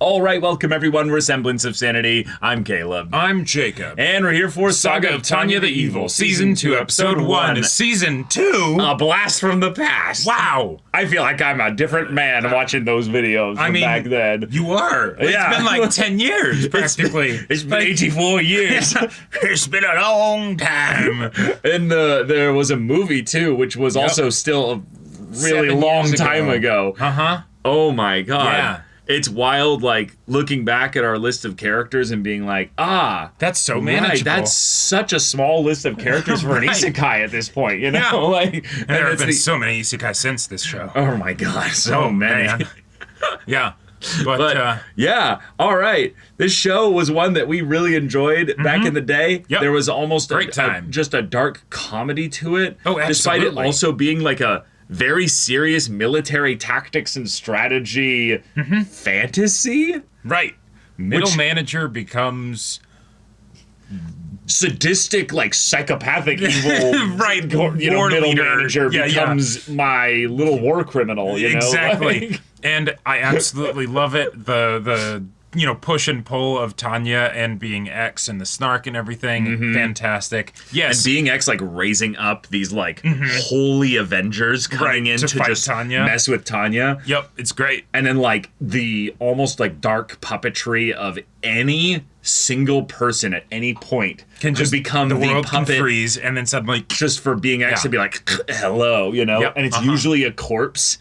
All right, welcome everyone. We're Semblance of Sanity. I'm Caleb. I'm Jacob. And we're here for Saga of Tanya the Evil, Season 2, Episode 1. Season 2? A blast from the past. Wow. I feel like I'm a different man watching those videos from back then. You are. It's been like 10 years, practically. It's been 84 years. It's been a long time. And there was a movie, too, which was also still a really long time ago. Uh-huh. Oh, my God. Yeah. It's wild, like, looking back at our list of characters and being like, that's so manageable. Right, that's such a small list of characters for an isekai at this point, you know? Yeah. Like, and there have been so many isekai since this show. Oh my God, so many. Man. Yeah. But yeah, all right. This show was one that we really enjoyed back in the day. Yep. There was almost Great time. just a dark comedy to it. Oh, absolutely. Despite it also being like a very serious military tactics and strategy fantasy. Right. Middle manager becomes sadistic, like psychopathic evil. Right. You know, war middle leader. manager becomes my little war criminal, you know? Exactly. Like, and I absolutely love it. The push and pull of Tanya and being X and the snark and everything. Fantastic. Yes. And being X, like, raising up these, like, holy Avengers coming in to just Tanya. mess with Tanya. Yep, it's great. And then, like, the almost, like, dark puppetry of any single person at any point Can just become the world puppet. can freeze and then suddenly Just for being X to be like, hello, you know? Yep, And it's usually a corpse,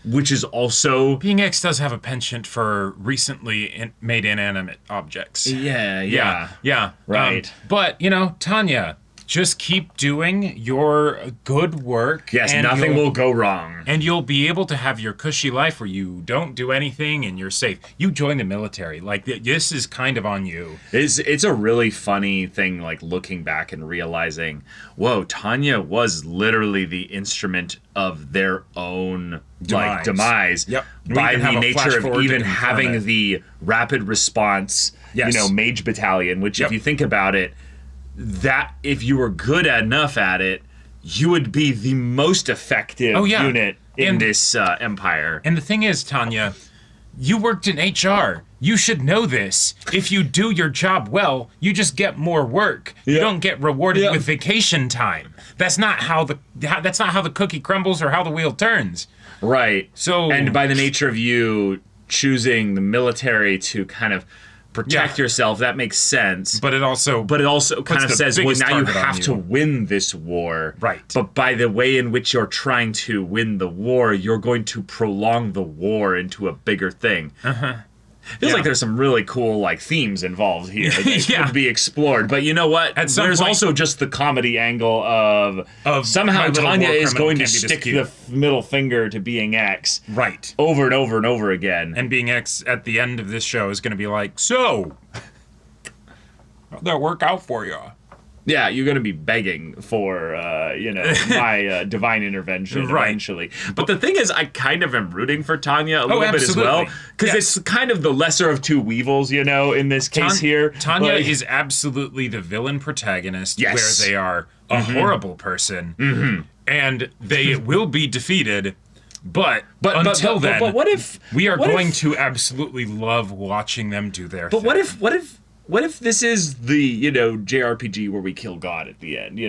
which is also... Being X does have a penchant for recently made inanimate objects. Yeah. Right. But, Tanya, just keep doing your good work. Yes, and nothing will go wrong. And you'll be able to have your cushy life where you don't do anything and you're safe. You join the military. Like, this is kind of on you. It's a really funny thing, like, looking back and realizing, whoa, Tanya was literally the instrument of their own demise. Yep. By the nature of even having it. the rapid response, mage battalion, which if you think about it, that if you were good enough at it, you would be the most effective unit in this empire. And the thing is, Tanya, you worked in HR. You should know this. If you do your job well, you just get more work. You don't get rewarded with vacation time. That's not how the cookie crumbles or how the wheel turns. Right. So, and by the nature of you choosing the military to kind of protect yourself, that makes sense. But it also kind of says, well, now you have to win this war. Right. But by the way in which you're trying to win the war, you're going to prolong the war into a bigger thing. Feels like there's some really cool, like, themes involved here that could be explored. But you know what? There's also just the comedy angle of somehow Tanya is going to stick the middle finger to being X. Right. Over and over and over again. And being X at the end of this show is going to be like, so, how'd that work out for you? Yeah, you're going to be begging for, my divine intervention eventually. But the thing is, I kind of am rooting for Tanya a little bit as well. Because it's kind of the lesser of two weevils, in this case here. Tanya is absolutely the villain protagonist, where they are a horrible person, and they will be defeated. But until then, what if we are going to absolutely love watching them do their thing. But what if this is the, JRPG where we kill God at the end,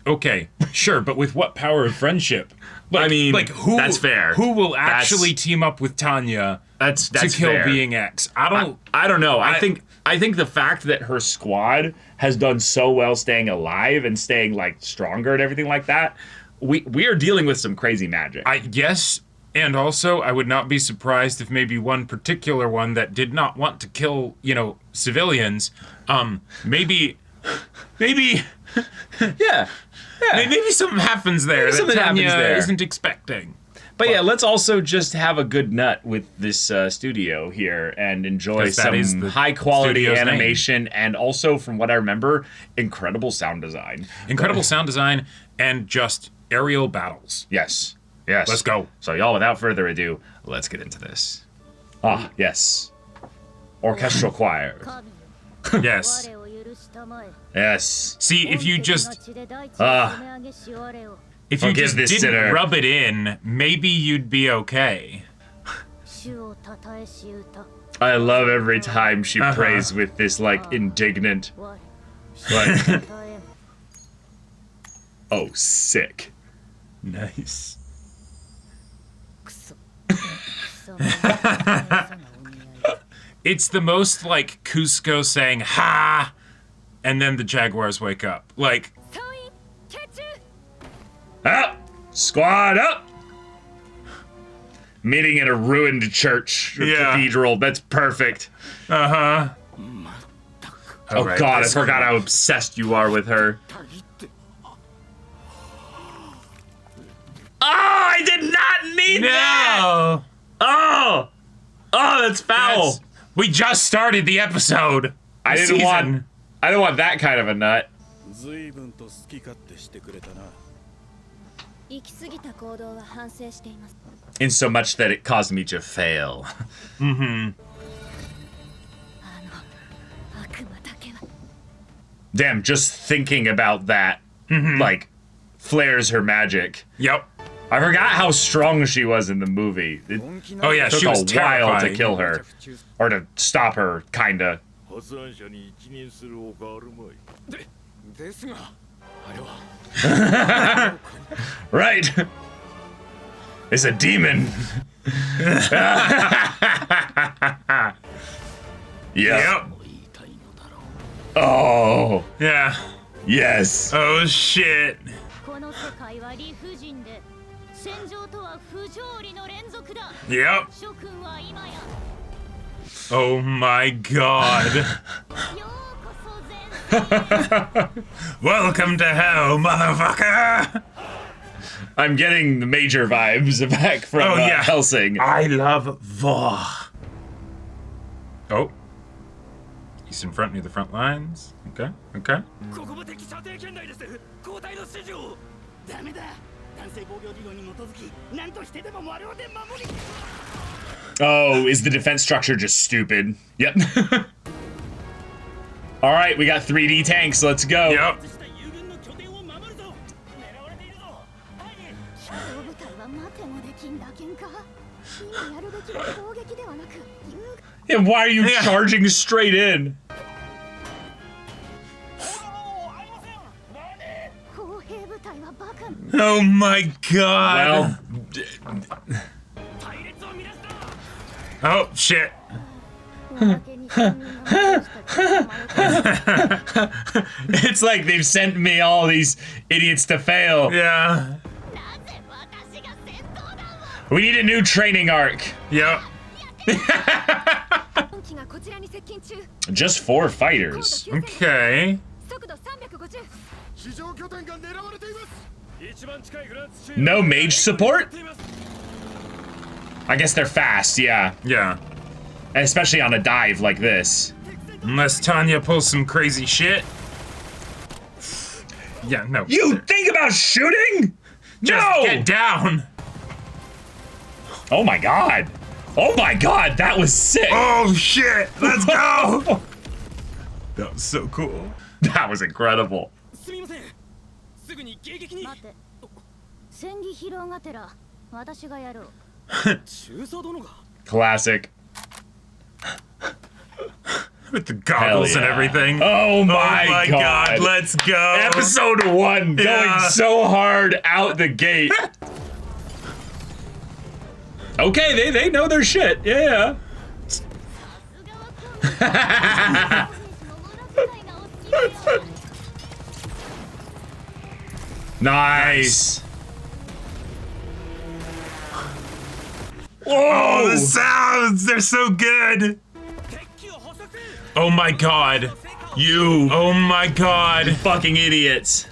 Okay, sure, but with what power of friendship? Who? That's fair. Who will actually team up with Tanya to kill fair. being X? I don't know. I think the fact that her squad has done so well staying alive and staying, like, stronger and everything like that, we are dealing with some crazy magic. Yes. And also, I would not be surprised if maybe one particular one that did not want to kill, civilians, maybe Maybe something happens there that Tanya isn't expecting. But yeah, let's also just have a good nut with this studio here and enjoy some high-quality animation and also, from what I remember, incredible sound design. Incredible sound design and just aerial battles. Yes. Let's go. So y'all, without further ado, let's get into this. Yes. Orchestral choir. Yes. Yes. See, if you just didn't rub it in, maybe you'd be okay. I love every time she prays with this, like, indignant, like... Oh, sick. Nice. It's the most like Cusco saying "ha," and then the Jaguars wake up. Like, up, squad up. Meeting in a ruined church or cathedral. That's perfect. Oh right, God, I forgot how obsessed you are with her. Oh, I did not mean that! Oh! Oh, that's foul! We just started the episode! I didn't want that kind of a nut. In so much that it caused me to fail. Damn, just thinking about that, like, flares her magic. Yep. I forgot how strong she was in the movie. Oh yeah, she was took a while terrifying. to kill her. Or to stop her, kinda. Right. It's a demon. Yep. Oh. Yeah. Yes. Oh shit. Yep. Oh my god. Welcome to hell, motherfucker! I'm getting the major vibes back from Helsing. I love Vor. Oh. He's in front near the front lines. Okay, okay. Oh, is the defense structure just stupid? Yep. All right, we got 3D tanks. Let's go. Yep. Yeah, why are you charging straight in? Oh my god. Well, oh shit. It's like they've sent me all these idiots to fail. Yeah. We need a new training arc. Yep. Just 4 fighters. Okay. No mage support? I guess they're fast, yeah. Yeah. And especially on a dive like this. Unless Tanya pulls some crazy shit. Yeah, no. You think about shooting? Just no! get down. Oh my god. Oh my god, that was sick. Oh shit, let's go. That was so cool. That was incredible. Classic. With the goggles and everything. Oh my god. Let's go. Episode 1 going so hard out the gate. Okay, they know their shit. Yeah. Nice. Whoa! Oh, the sounds! They're so good! Oh my god. You. Oh my god. Fucking idiots.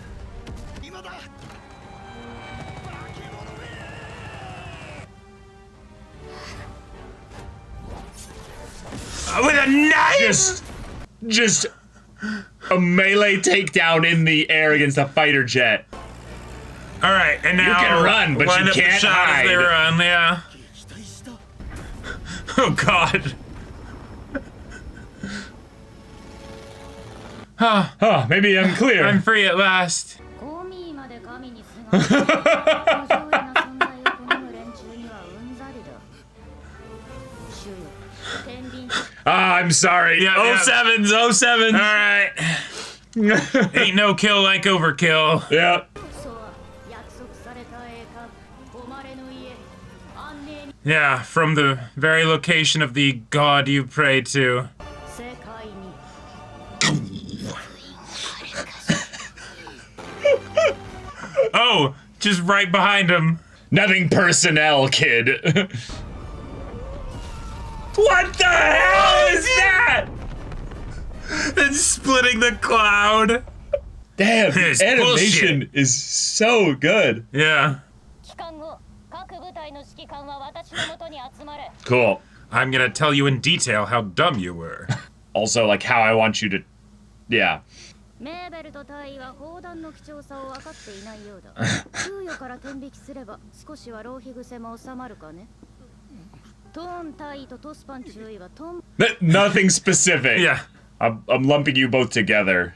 With a knife! Just a melee takedown in the air against a fighter jet. Alright, and now... You can run, but you can't hide. As they run, yeah. Oh god. Huh, maybe I'm clear. I'm free at last. I'm sorry. Yeah, oh sevens, oh sevens. All right. Ain't no kill like overkill. Yeah. Yeah, from the very location of the god you pray to. Oh, just right behind him. Nothing personnel, kid. What the hell is that? It's splitting the cloud. Damn, It's the animation bullshit. is so good. Yeah. Cool. I'm gonna tell you in detail how dumb you were. Also, like, how I want you to... Yeah. Nothing specific. Yeah. I'm lumping you both together.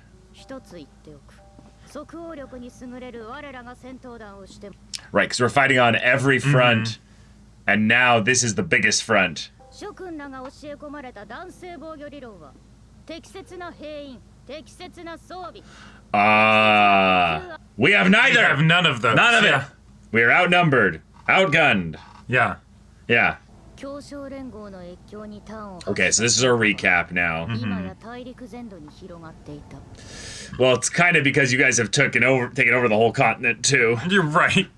Right, because we're fighting on every front, and now this is the biggest front. We have neither. We have none of those. None of Yeah. it. We are outnumbered, outgunned. Yeah. Yeah. Okay, so this is our recap now. Well, it's kind of because you guys have taken over the whole continent too. You're right.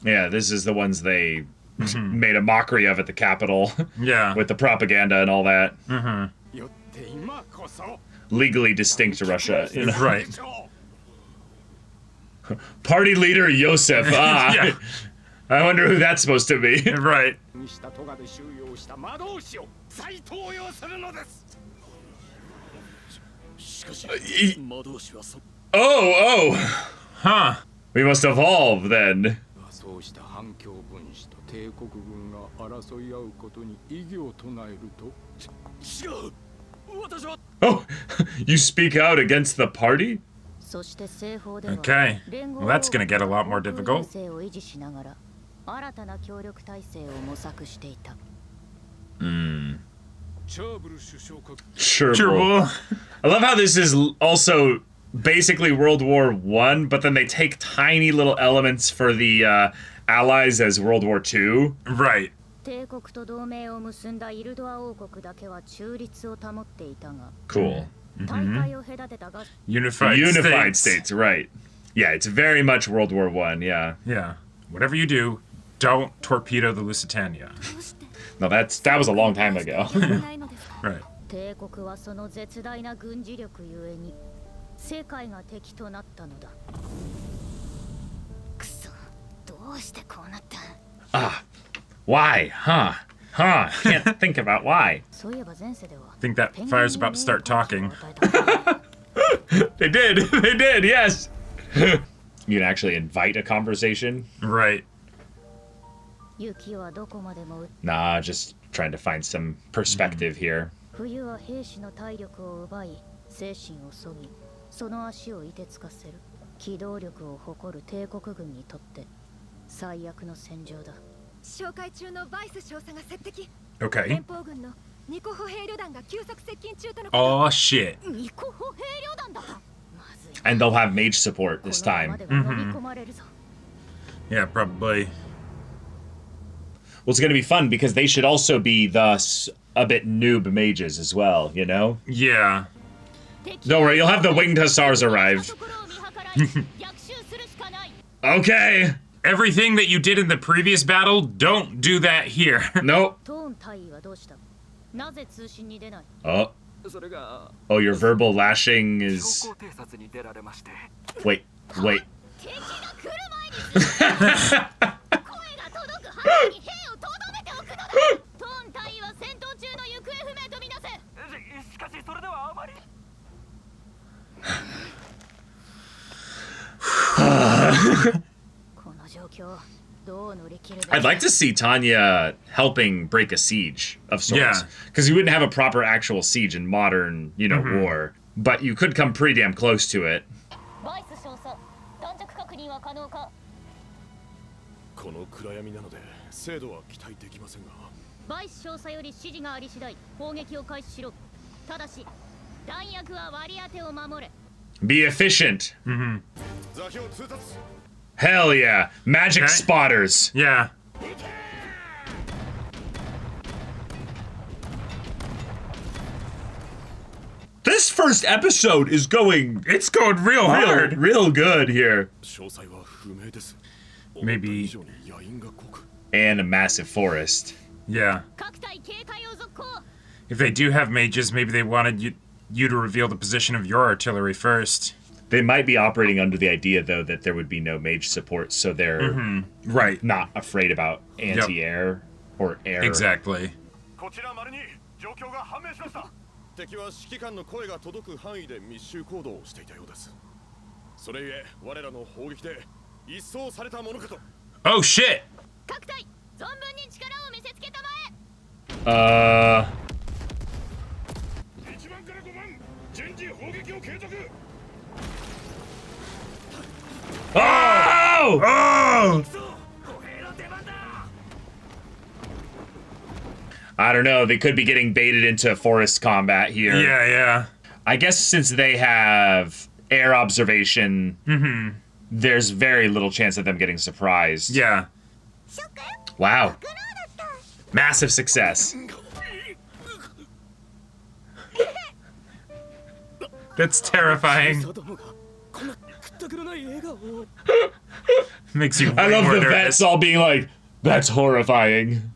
Yeah, this is the ones they made a mockery of at the Capitol. Yeah. With the propaganda and all that. Legally distinct to Russia. You know? Right. Party leader Yosef. Ah. Yeah. I wonder who that's supposed to be. Right. Oh. Huh. We must evolve then. Oh, you speak out against the party? Okay. Well, that's gonna get a lot more difficult. Sure. I love how this is also basically World War One, but then they take tiny little elements for the Allies as World War Two. Right. Cool. Unified States, right. Yeah, it's very much World War One, yeah. Yeah. Whatever you do, don't torpedo the Lusitania. No, that was a long time ago. Right. Why? Huh. Can't think about why. Think that fire's about to start talking. They did, yes. You can actually invite a conversation. Right. Nah, just trying to find some perspective here. Okay. Oh shit. And they'll have mage support this time. Yeah, probably. Well, it's going to be fun because they should also be thus a bit noob mages as well, you know? Yeah. Don't worry, you'll have the winged hussars arrive. Okay. Everything that you did in the previous battle, don't do that here. Nope. Oh, your verbal lashing is... Wait. I'd like to see Tanya helping break a siege of sorts. Yeah. Because you wouldn't have a proper actual siege in modern, war. But you could come pretty damn close to it. Be efficient. Hell yeah. Magic spotters. Yeah. This first episode is going... It's going real hard. Real good here. Maybe... And a massive forest. Yeah. If they do have mages, maybe they wanted you to reveal the position of your artillery first. They might be operating under the idea, though, that there would be no mage support, so they're right, not afraid about anti-air or air. Exactly. Oh shit! Oh! Oh! I don't know. They could be getting baited into forest combat here. Yeah. I guess since they have air observation, there's very little chance of them getting surprised. Yeah. Wow. Massive success. That's terrifying. Makes you. I love more the nervous. vets all being like, "That's horrifying."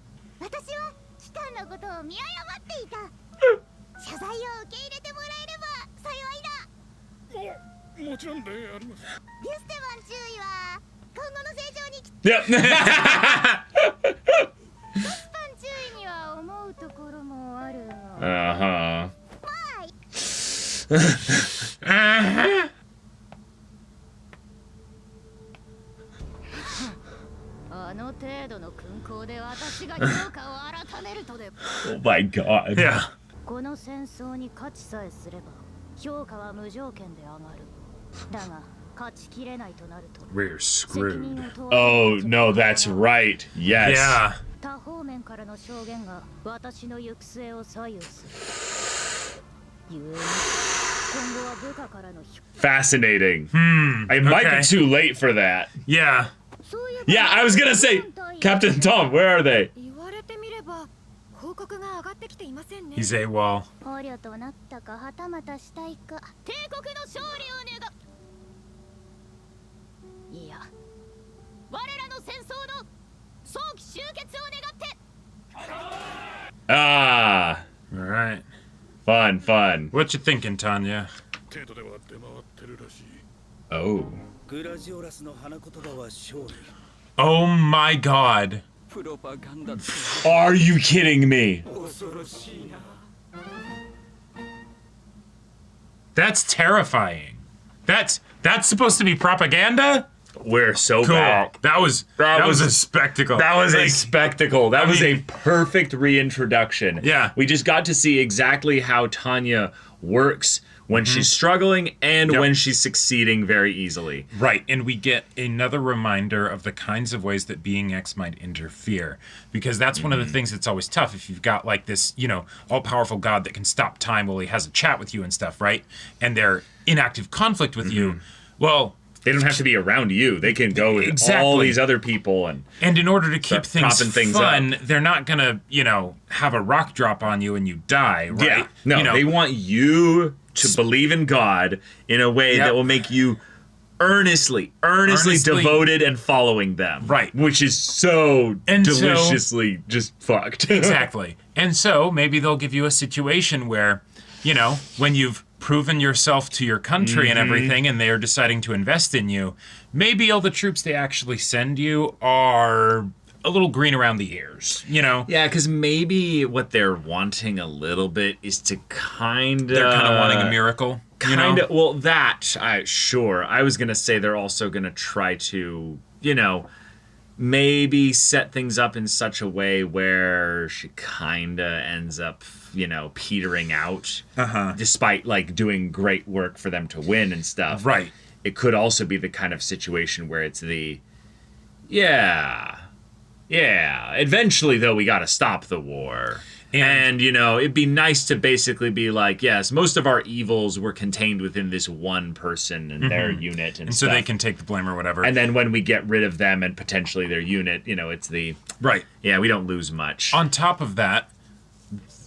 Yep. Oh my god. Yeah. We're screwed. Oh no, that's right. Yes. Yeah. Fascinating. I might be too late for that. Yeah. Yeah, I was gonna say, Captain Tom, where are they? He's AWOL. Ah. Alright. Fun. What you thinking, Tanya? Oh. Oh my god. Are you kidding me? That's terrifying. That's supposed to be propaganda? We're so Cool. back. That was a spectacle. That was a Like, spectacle. That was a perfect reintroduction. Yeah. We just got to see exactly how Tanya works when she's struggling and when she's succeeding very easily. Right, and we get another reminder of the kinds of ways that being X might interfere. Because that's one of the things that's always tough if you've got like this, all-powerful god that can stop time while he has a chat with you and stuff, right? And they're in active conflict with you. Well, they don't have to be around you. They can go with all these other people and in order to keep things fun, up. they're not gonna, have a rock drop on you and you die, right? Yeah. No, they want you to believe in God in a way that will make you earnestly devoted and following them. Right. Which is so deliciously just fucked. Exactly. And so maybe they'll give you a situation where, when you've proven yourself to your country and everything and they are deciding to invest in you, maybe all the troops they actually send you are a little green around the ears, Yeah, because maybe what they're wanting a little bit is to They're kind of wanting a miracle. Well, sure. I was going to say they're also going to try to, maybe set things up in such a way where she kind of ends up, petering out. Despite, doing great work for them to win and stuff. Right. It could also be the kind of situation where it's Yeah. Eventually, though, we got to stop the war. And, you know, it'd be nice to basically be like, yes, most of our evils were contained within this one person and their unit and so stuff. they can take the blame or whatever. And then when we get rid of them and potentially their unit, you know, it's the... Right. Yeah, we don't lose much. On top of that,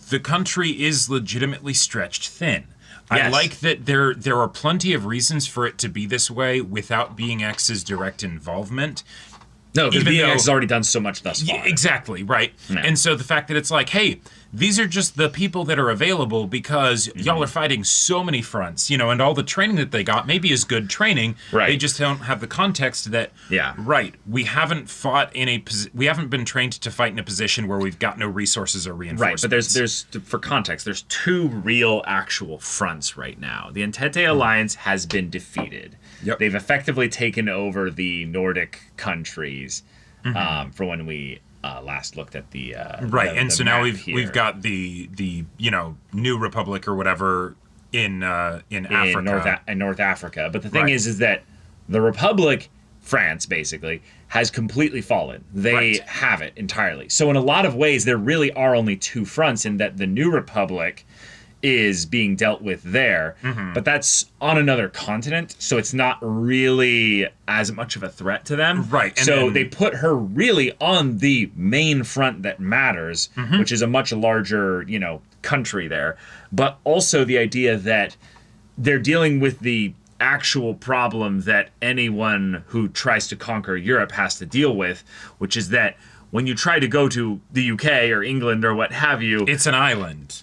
the country is legitimately stretched thin. Yes. I like that there are plenty of reasons for it to be this way without being X's direct involvement. No, because BX has already done so much thus far. Yeah, exactly, right. Yeah. And so the fact that it's like, hey, these are just the people that are available because y'all are fighting so many fronts, you know, and all the training that they got maybe is good training. Right. They just don't have the context that, right, we haven't fought in we haven't been trained to fight in a position where we've got no resources or reinforcements. Right, but there's for context, there's two real actual fronts right now. The Entente Alliance has been defeated. Yep. They've effectively taken over the Nordic countries for when we last looked at the so now we've got the you know, New Republic or whatever in Africa, in North Africa. But the thing is that the Republic, France basically, has completely fallen. They have it entirely. So in a lot of ways, there really are only two fronts in that the New Republic is being dealt with there, but that's on another continent, so it's not really as much of a threat to them. Right. And so they put her really on the main front that matters, which is a much larger, you know, country there. But also the idea that they're dealing with the actual problem that anyone who tries to conquer Europe has to deal with, which is that when you try to go to the UK or England or what have you, it's an island.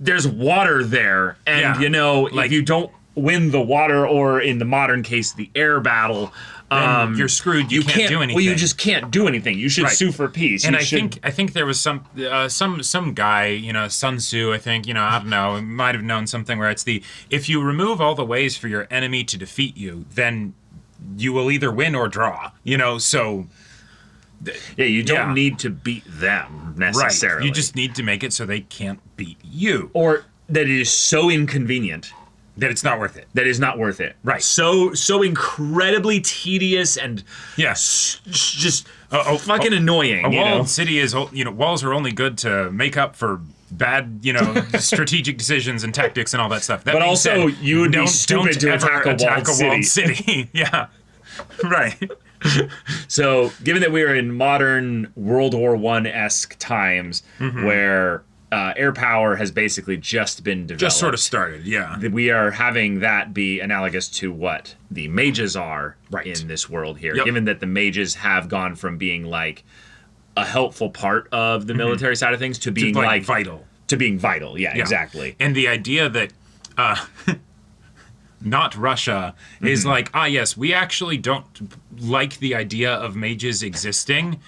There's water there, and you know, like, if you don't win the water, or in the modern case, the air battle, you're screwed. You can't do anything. Well, you just can't do anything. You should sue for peace. And I think there was some guy, you know, Sun Tzu, I think, you know, I don't know, might have known something where it's if you remove all the ways for your enemy to defeat you, then you will either win or draw. You know, so. Yeah, you don't need to beat them necessarily. Right. You just need to make it so they can't beat you. Or that it is so inconvenient that it's not worth it. That is not worth it. Right. So incredibly tedious and just fucking annoying. A walled city is, you know, walls are only good to make up for bad, you know, strategic decisions and tactics and all that stuff. That but also, said, you would be stupid to attack a walled city. Yeah. Right. So, given that we are in modern World War I-esque times, where air power has basically just been developed, just sort of started, we are having that be analogous to what the mages are in this world here. Given that the mages have gone from being like a helpful part of the military side of things to being like vital, yeah, exactly. And the idea that not Russia is like, yes, we actually don't like the idea of mages existing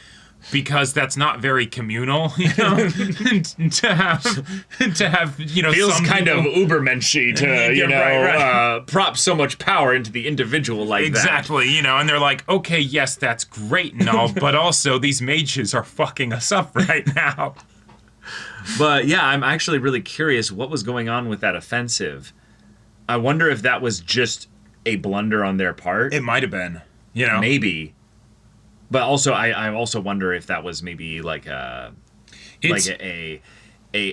because that's not very communal, you know, to have, you know, feels some kind people, of ubermenschy to, you know, prop so much power into the individual like that. Exactly, you know, and they're like, okay, yes, that's great and all, but also these mages are fucking us up right now. But yeah, I'm actually really curious what was going on with that offensive. I wonder if that was just a blunder on their part. It might have been, you know, maybe. But also, I also wonder if that was maybe like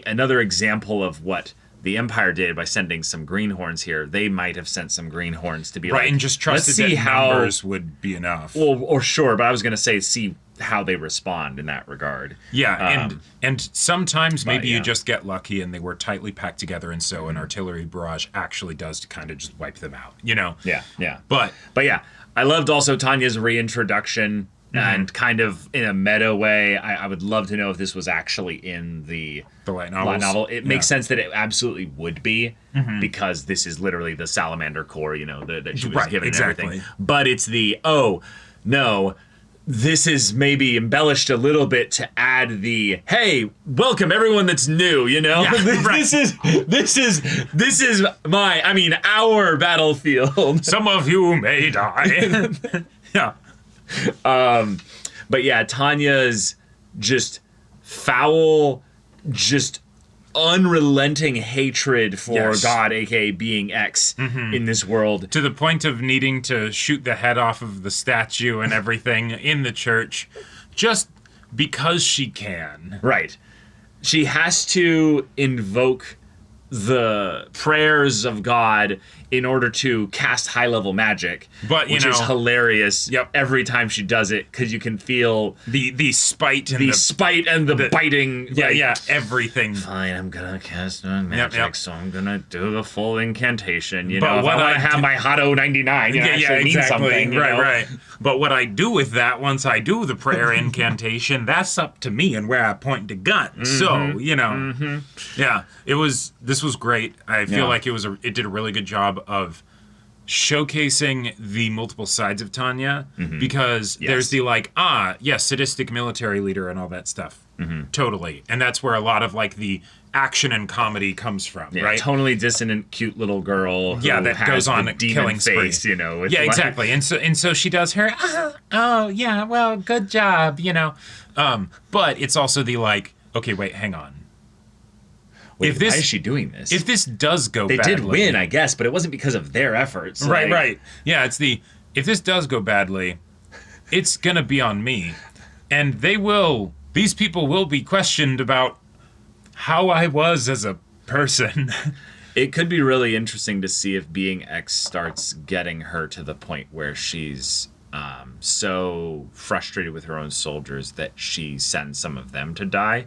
another example of what the Empire did by sending some greenhorns here. They might have sent some greenhorns to be and just trusted that numbers would be enough. Well, or sure, but I was going to say see how they respond in that regard. Yeah, and sometimes maybe you just get lucky and they were tightly packed together, and so an artillery barrage actually does kind of just wipe them out, you know? Yeah. But yeah, I loved also Tanya's reintroduction, and kind of in a meta way. I would love to know if this was actually in the light novel. It makes sense that it absolutely would be, because this is literally the Salamander core, you know, that she was given and everything. But it's no, this is maybe embellished a little bit to add the, hey, welcome everyone that's new, you know? This is our battlefield. Some of you may die. Yeah. But yeah, Tanya's just foul, just unrelenting hatred for God, aka being X, in this world. To the point of needing to shoot the head off of the statue and everything in the church. Just because she can. Right. She has to invoke the prayers of God in order to cast high-level magic, but which is hilarious. Yep. Every time she does it, because you can feel the spite and the spite and the biting. Yeah, everything. Fine, I'm gonna cast magic, Yep. so I'm gonna do the full incantation. You But know, if what I want I to have do- my Hotto 99, you know, actually mean something. You know? Right. But what I do with that once I do the prayer incantation, that's up to me and where I point the gun. So yeah, this was great. I feel like it did a really good job of showcasing the multiple sides of Tanya, because there's the sadistic military leader and all that stuff. Totally. And that's where a lot of like the action and comedy comes from, right? Totally dissonant, cute little girl. Who that has goes on the a demon killing face, spree. you know. With Exactly. And so she does her. Oh yeah, well, good job, you know. But it's also the like, okay, wait, hang on. Why is she doing this? If this does go they badly, did win, I guess, but it wasn't because of their efforts. Right. Yeah, it's if this does go badly, it's gonna be on me, and these people will be questioned about how I was as a person. It could be really interesting to see if being X starts getting her to the point where she's so frustrated with her own soldiers that she sends some of them to die.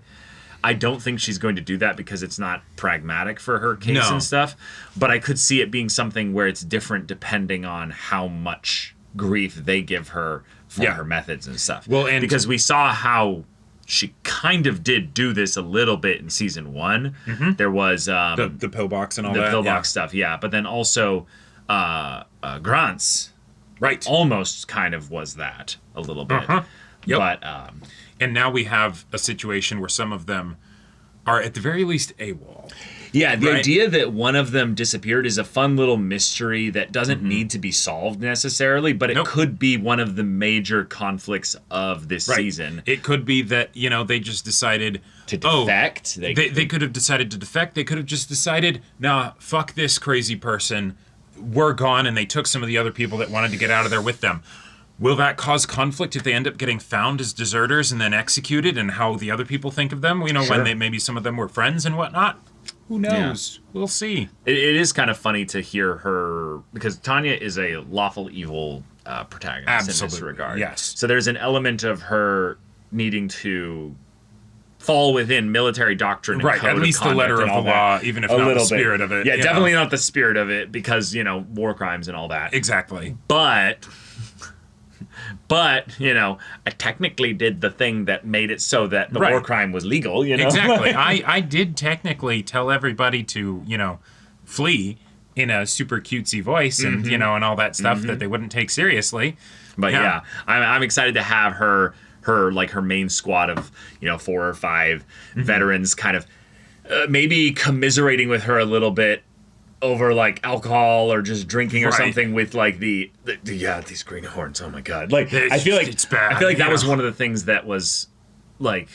I don't think she's going to do that because it's not pragmatic for her case and stuff. But I could see it being something where it's different depending on how much grief they give her for her methods and stuff. Well, and because we saw how she kind of did do this a little bit in season 1. There was the pillbox and all the that. pillbox stuff, but then also Grant's almost kind of was that a little bit. Yep. But and now we have a situation where some of them are at the very least AWOL. Yeah, the idea that one of them disappeared is a fun little mystery that doesn't need to be solved necessarily, but it could be one of the major conflicts of this season. It could be that, they just decided to defect. They could have decided to defect. They could have just decided, nah, fuck this crazy person. We're gone, and they took some of the other people that wanted to get out of there with them. Will that cause conflict if they end up getting found as deserters and then executed, and how the other people think of them? When maybe some of them were friends and whatnot? Who knows? Yeah. We'll see. It is kind of funny to hear her, because Tanya is a lawful evil protagonist in this regard. Yes. So there's an element of her needing to fall within military doctrine and code at least of the letter of the law, even if not the spirit of it. Yeah, definitely not the spirit of it, because, war crimes and all that. Exactly. But, I technically did the thing that made it so that the war crime was legal, Exactly. I did technically tell everybody to, flee in a super cutesy voice and, and all that stuff that they wouldn't take seriously. But I'm excited to have her main squad of, 4 or 5 veterans kind of maybe commiserating with her a little bit over like alcohol or just drinking or something with like these greenhorns. Oh my god! Like I feel like it's bad. I feel like that was one of the things that was like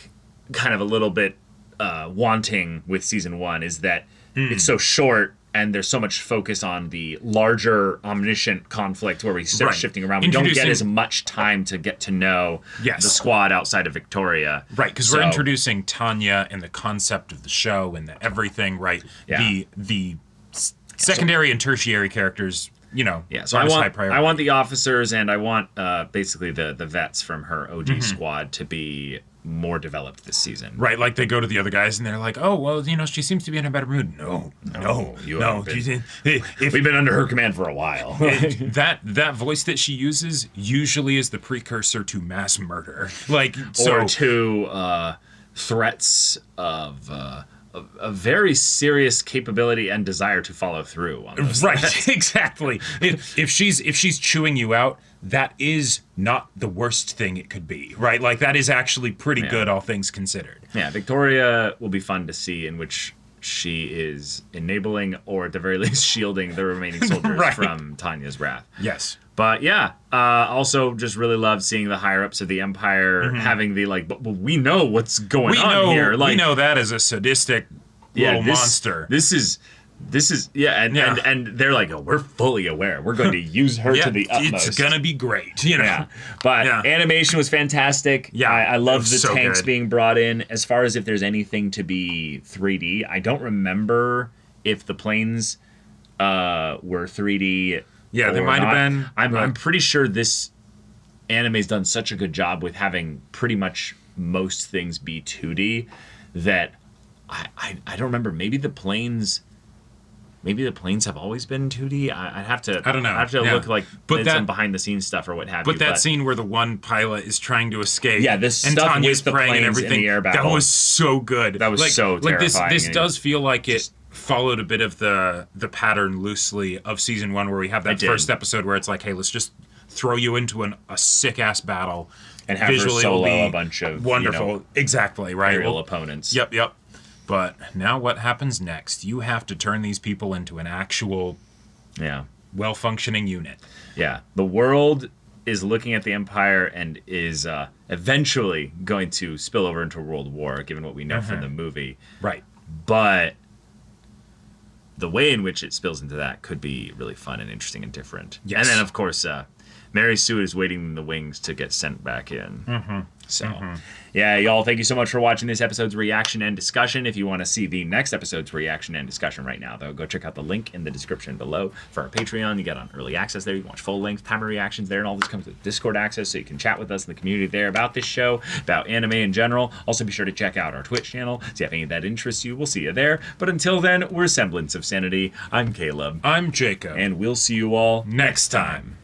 kind of a little bit wanting with season 1 is that it's so short and there's so much focus on the larger omniscient conflict where we start shifting around. We don't get as much time to get to know the squad outside of Victoria. Right, because we're introducing Tanya and the concept of the show and the everything. Right, the secondary and tertiary characters, So I want the officers and I want basically the vets from her OG squad to be more developed this season. Right, like they go to the other guys and they're like, oh, well, she seems to be in a better mood. No. We've been under her command for a while. that voice that she uses usually is the precursor to mass murder. Or to threats of a very serious capability and desire to follow through on those threats. Exactly. If she's chewing you out, that is not the worst thing it could be, right? Like that is actually pretty good, all things considered. Yeah, Victoria will be fun to see, in which she is enabling or at the very least shielding the remaining soldiers from Tanya's wrath. Yes. But also just really love seeing the higher ups of the Empire having the but we know what's going on here. We know that as a sadistic little monster. This is this is and they're like, oh, we're fully aware. We're going to use her to the utmost. It's gonna be great, you know. Yeah. But animation was fantastic. Yeah, I love the so tanks good. being brought in. As far as if there's anything to be 3D, I don't remember if the planes were 3D. Yeah, they might have been. I'm pretty sure this anime's done such a good job with having pretty much most things be 2D that I don't remember. Maybe the planes have always been 2D. I'd have to. I don't know. I have to look like some behind the scenes stuff or what have you. But that scene where the one pilot is trying to escape, this and stuff Tanya's with the praying and planes everything, in the air battle, that was so good. That was so terrifying. This does feel like it followed a bit of the pattern loosely of season 1, where we have that first episode where it's like, hey, let's just throw you into a sick ass battle and have visually her solo a bunch of wonderful, exactly right, aerial opponents. Yep. But now what happens next? You have to turn these people into an actual, well-functioning unit. Yeah, the world is looking at the Empire and is eventually going to spill over into a world war, given what we know from the movie. Right. But the way in which it spills into that could be really fun and interesting and different. Yes. And then, of course, Mary Sue is waiting in the wings to get sent back in. So, yeah, y'all, thank you so much for watching this episode's reaction and discussion. If you want to see the next episode's reaction and discussion right now, though, go check out the link in the description below for our Patreon. You get on early access there. You can watch full-length timer reactions there, and all this comes with Discord access, so you can chat with us in the community there about this show, about anime in general. Also, be sure to check out our Twitch channel. See if any of that interests you. We'll see you there. But until then, we're Semblance of Sanity. I'm Caleb. I'm Jacob. And we'll see you all next time.